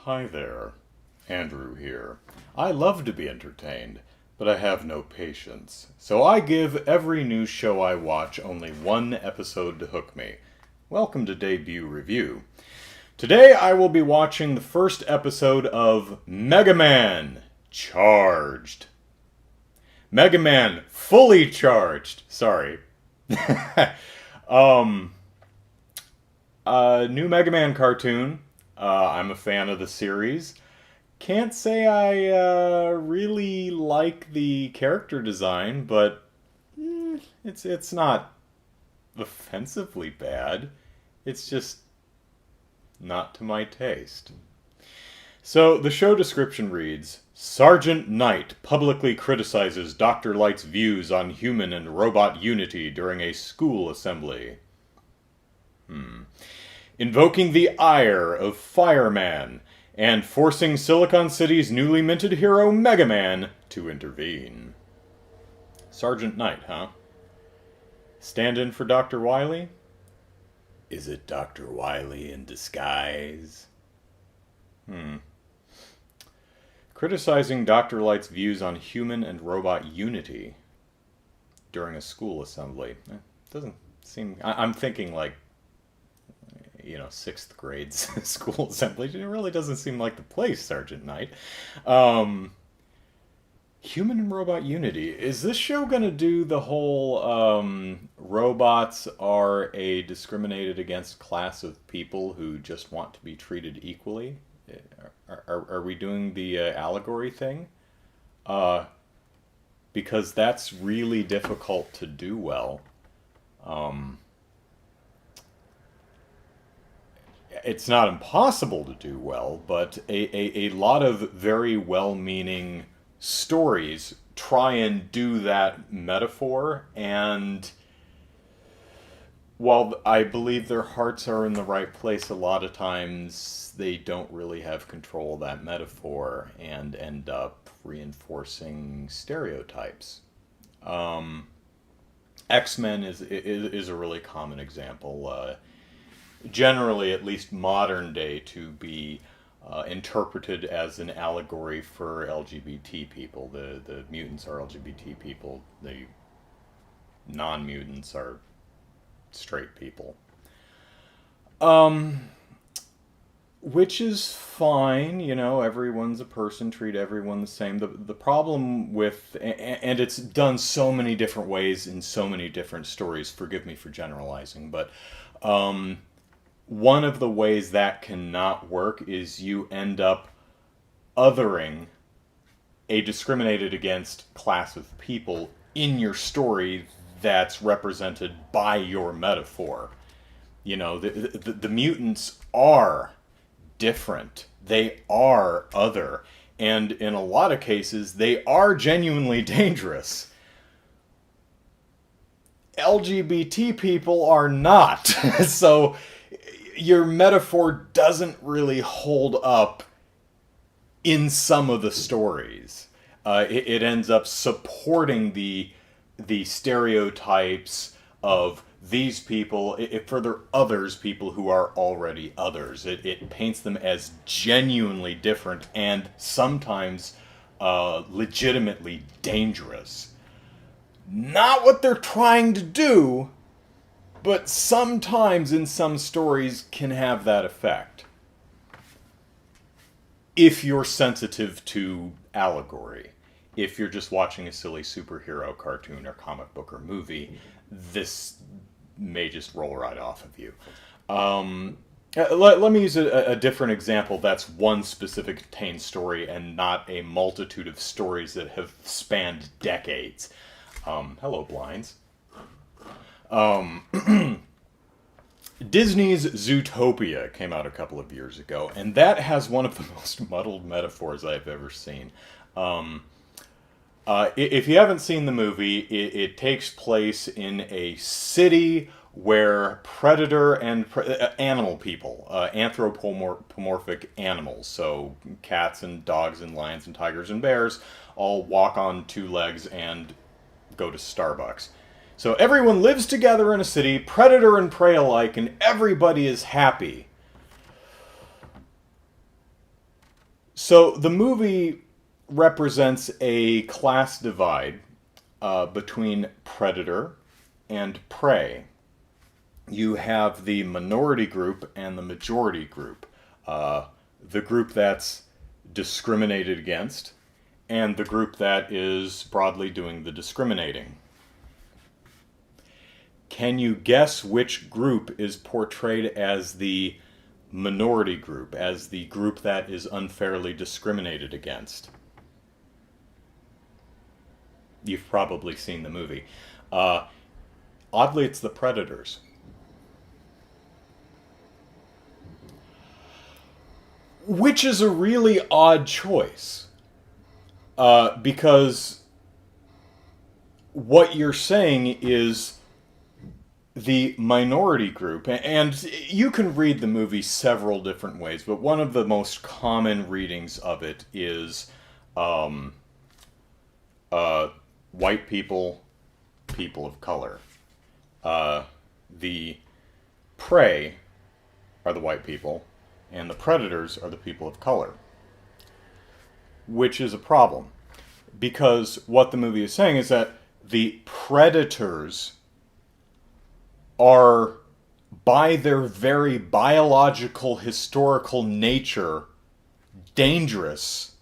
Hi there, Andrew here. I love to be entertained, but I have no patience. So I give every new show I watch only one episode to hook me. Welcome to Debut Review. Today I will be watching the first episode of Mega Man Charged. Mega Man Fully Charged. Sorry. New Mega Man cartoon. I'm a fan of the series. Can't say I really like the character design, but it's not offensively bad. It's just not to my taste. So the show description reads, Sergeant Knight publicly criticizes Dr. Light's views on human and robot unity during a school assembly. Invoking the ire of Fireman and forcing Silicon City's newly minted hero Mega Man to intervene. Sergeant Knight, huh? Stand in for Dr. Wily? Is it Dr. Wily in disguise? Criticizing Dr. Light's views on human and robot unity during a school assembly. Doesn't seem... I'm thinking like, sixth grade school assembly. It really doesn't seem like the place, Sergeant Knight. Human and robot unity. Is this show going to do the whole robots are a discriminated against class of people who just want to be treated equally? Are we doing the allegory thing? Because that's really difficult to do well. It's not impossible to do well, but a lot of very well-meaning stories try and do that metaphor, and while I believe their hearts are in the right place, a lot of times they don't really have control of that metaphor and end up reinforcing stereotypes. X-Men is a really common example. Generally, at least modern day, to be interpreted as an allegory for LGBT people. The mutants are LGBT people. The non-mutants are straight people. Which is fine, everyone's a person, treat everyone the same. The problem with, and it's done so many different ways in so many different stories, forgive me for generalizing, but one of the ways that cannot work is you end up othering a discriminated against class of people in your story that's represented by your metaphor. The mutants are different. They are other. And in a lot of cases, they are genuinely dangerous. LGBT people are not. So your metaphor doesn't really hold up in some of the stories. It ends up supporting the stereotypes of these people, for their others, people who are already others. It paints them as genuinely different and sometimes legitimately dangerous. Not what they're trying to do, but sometimes in some stories can have that effect. If you're sensitive to allegory. If you're just watching a silly superhero cartoon or comic book or movie, this may just roll right off of you. Let me use a different example that's one specific contained story and not a multitude of stories that have spanned decades. Hello, blinds. Disney's Zootopia came out a couple of years ago, and that has one of the most muddled metaphors I've ever seen. If you haven't seen the movie, it takes place in a city where predator and animal people, anthropomorphic animals, so cats and dogs and lions and tigers and bears, all walk on two legs and go to Starbucks. So everyone lives together in a city, predator and prey alike, and everybody is happy. So the movie represents a class divide between predator and prey. You have the minority group and the majority group. The group that's discriminated against, and the group that is broadly doing the discriminating. Can you guess which group is portrayed as the minority group, as the group that is unfairly discriminated against? You've probably seen the movie. Uh, Oddly, it's the predators. Which is a really odd choice. Because what you're saying is the minority group, and you can read the movie several different ways, but one of the most common readings of it is um, uh, white people, people of color. The prey are the white people, and the predators are the people of color, which is a problem. Because what the movie is saying is that the predators are, by their very biological, historical nature, dangerous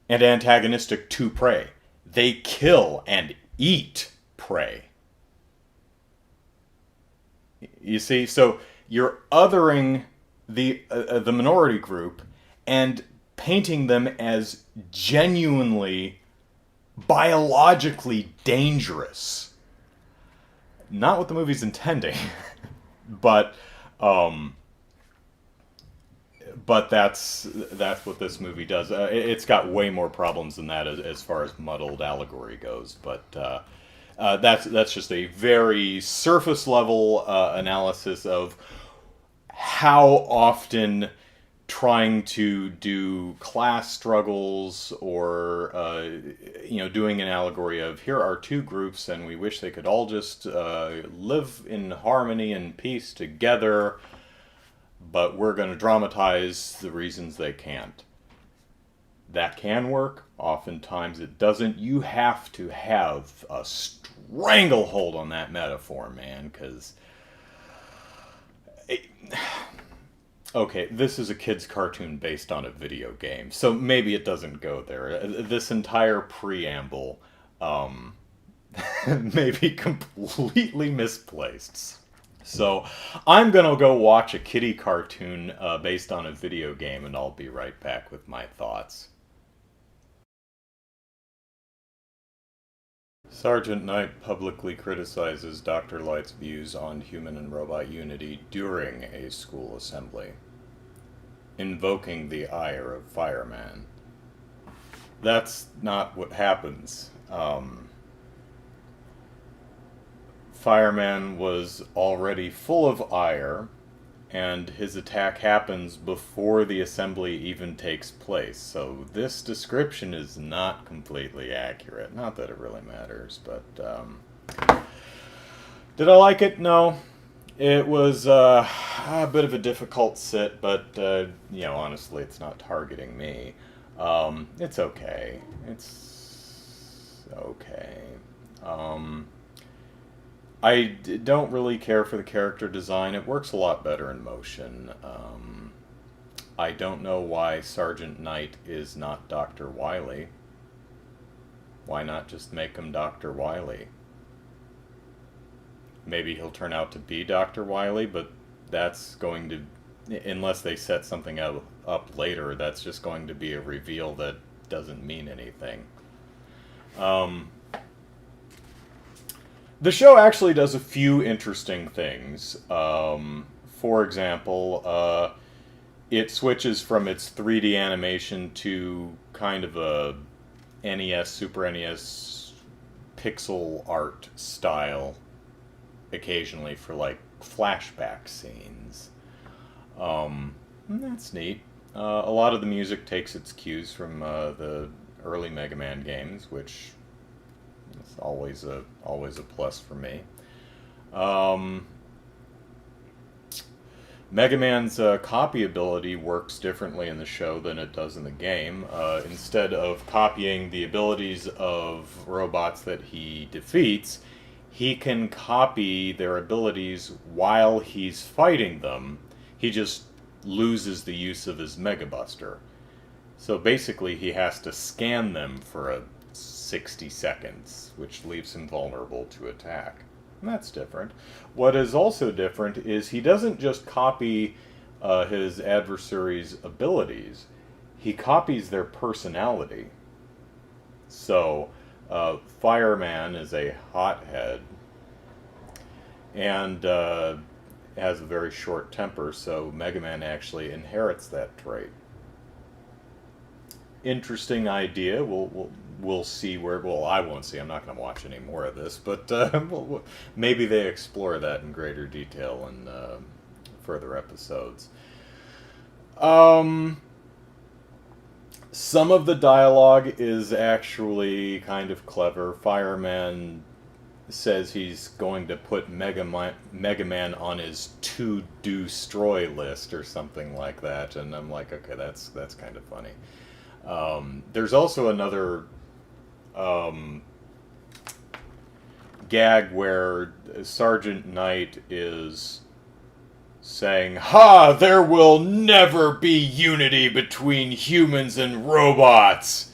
and antagonistic to prey. They kill and eat prey. You see, so you're othering the minority group and painting them as genuinely biologically dangerous. Not what the movie's intending, but um, but that's what this movie does. It's got way more problems than that as far as muddled allegory goes. But that's just a very surface level analysis of how often trying to do class struggles or doing an allegory of here are two groups and we wish they could all just live in harmony and peace together, but we're going to dramatize the reasons they can't. That can work. Oftentimes it doesn't. You have to have a stranglehold on that metaphor, man, because okay, this is a kid's cartoon based on a video game, so maybe it doesn't go there. This entire preamble may be completely misplaced. So I'm gonna go watch a kiddie cartoon based on a video game, and I'll be right back with my thoughts. Sergeant Knight publicly criticizes Dr. Light's views on human and robot unity during a school assembly, invoking the ire of Fireman. That's not what happens. Fireman was already full of ire, and his attack happens before the assembly even takes place. So this description is not completely accurate. Not that it really matters, but did I like it? No. It was a bit of a difficult sit, but honestly, it's not targeting me. It's okay. It's okay. Don't really care for the character design. It works a lot better in motion. I don't know why Sergeant Knight is not Dr. Wily. Why not just make him Dr. Wily? Maybe he'll turn out to be Dr. Wily, but that's going to, unless they set something up later, that's just going to be a reveal that doesn't mean anything. The show actually does a few interesting things. For example, it switches from its 3D animation to kind of a NES, Super NES pixel art style occasionally for like flashback scenes. That's neat. A lot of the music takes its cues from the early Mega Man games, which is always a plus for me. Mega Man's copy ability works differently in the show than it does in the game. Instead of copying the abilities of robots that he defeats, he can copy their abilities while he's fighting them. He just loses the use of his Mega Buster. So basically, he has to scan them for 60 seconds, which leaves him vulnerable to attack. And that's different. What is also different is he doesn't just copy his adversary's abilities, he copies their personality. So, Fireman is a hothead and has a very short temper, so Mega Man actually inherits that trait. Interesting idea. We'll see where. Well, I won't see. I'm not going to watch any more of this, but maybe they explore that in greater detail in further episodes. Some of the dialogue is actually kind of clever. Fireman says he's going to put Mega Man on his to-destroy list or something like that, and I'm like, okay, that's kind of funny. There's also another gag where Sergeant Knight is saying, "Ha! There will never be unity between humans and robots.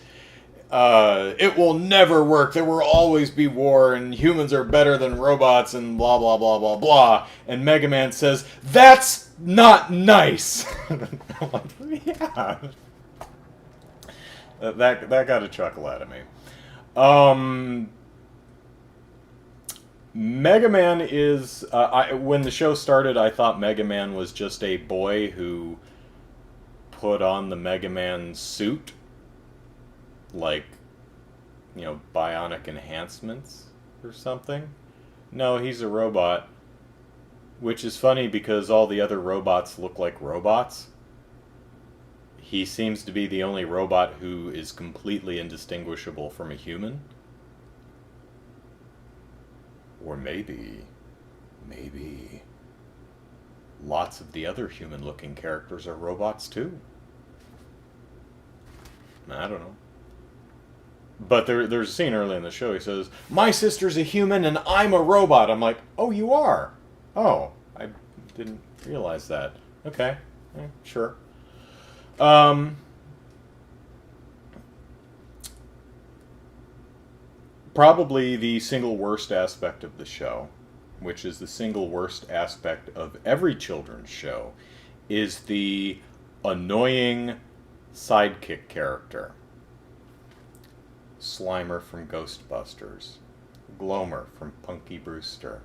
It will never work. There will always be war, and humans are better than robots, and blah, blah, blah, blah, blah." And Mega Man says, "That's not nice." I'm like, yeah. That got a chuckle out of me. Mega Man is... when the show started, I thought Mega Man was just a boy who put on the Mega Man suit. Like, bionic enhancements or something. No, he's a robot. Which is funny because all the other robots look like robots. He seems to be the only robot who is completely indistinguishable from a human. Or maybe, lots of the other human-looking characters are robots too. I don't know. But there's a scene early in the show, he says, "My sister's a human and I'm a robot." I'm like, oh, you are? Oh, I didn't realize that. Okay, sure. Probably the single worst aspect of the show, which is the single worst aspect of every children's show, is the annoying sidekick character. Slimer from Ghostbusters, Glomer from Punky Brewster,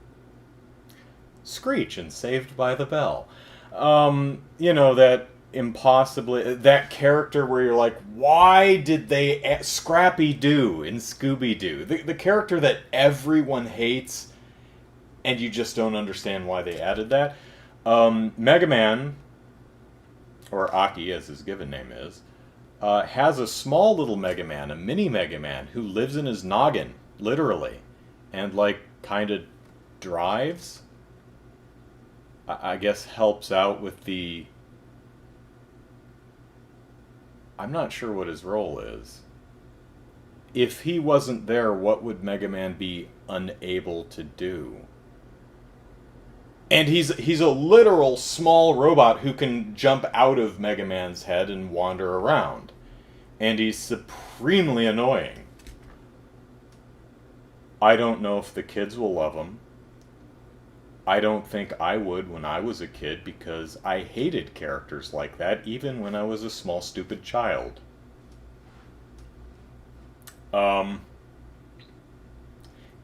Screech in Saved by the Bell. That impossibly... that character where you're like, why did they... Scrappy-Doo in Scooby-Doo. The character that everyone hates, and you just don't understand why they added that. Mega Man, or Aki as his given name is, has a small little Mega Man, a mini Mega Man, who lives in his noggin, literally, and, kind of drives. I guess helps out with the... I'm not sure what his role is. If he wasn't there, what would Mega Man be unable to do? And he's a literal small robot who can jump out of Mega Man's head and wander around. And he's supremely annoying. I don't know if the kids will love him. I don't think I would when I was a kid, because I hated characters like that, even when I was a small, stupid child.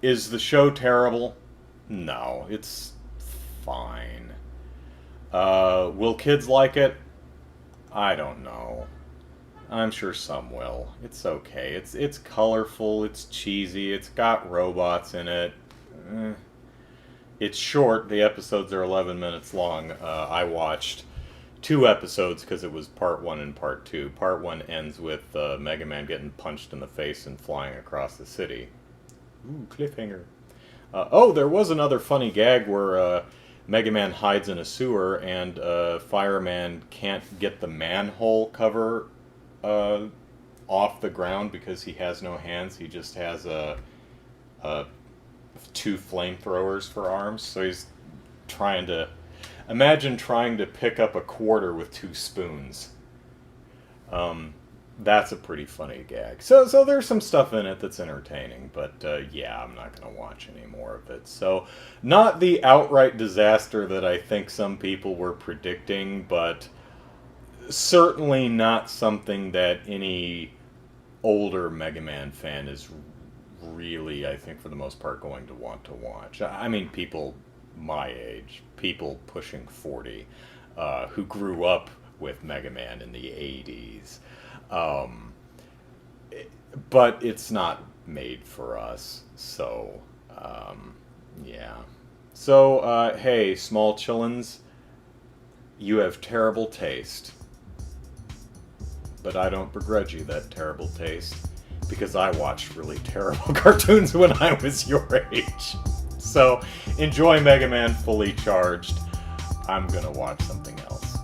Is the show terrible? No, it's fine. Will kids like it? I don't know. I'm sure some will. It's okay. It's colorful, it's cheesy, it's got robots in it. It's short. The episodes are 11 minutes long. I watched 2 episodes because it was part 1 and part 2. Part 1 ends with Mega Man getting punched in the face and flying across the city. Ooh, cliffhanger. There was another funny gag where Mega Man hides in a sewer, and Fireman can't get the manhole cover off the ground because he has no hands. He just has a two flamethrowers for arms. So he's trying to imagine trying to pick up a quarter with two spoons. That's a pretty funny gag. So there's some stuff in it that's entertaining, but yeah, I'm not going to watch any more of it. So, not the outright disaster that I think some people were predicting, but certainly not something that any older Mega Man fan is really, I think, for the most part, going to want to watch. I mean, people my age, people pushing 40, who grew up with Mega Man in the 80s. But it's not made for us, so, yeah. So, hey, small chillins, you have terrible taste. But I don't begrudge you that terrible taste, because I watched really terrible cartoons when I was your age. So, enjoy Mega Man Fully Charged. I'm gonna watch something else.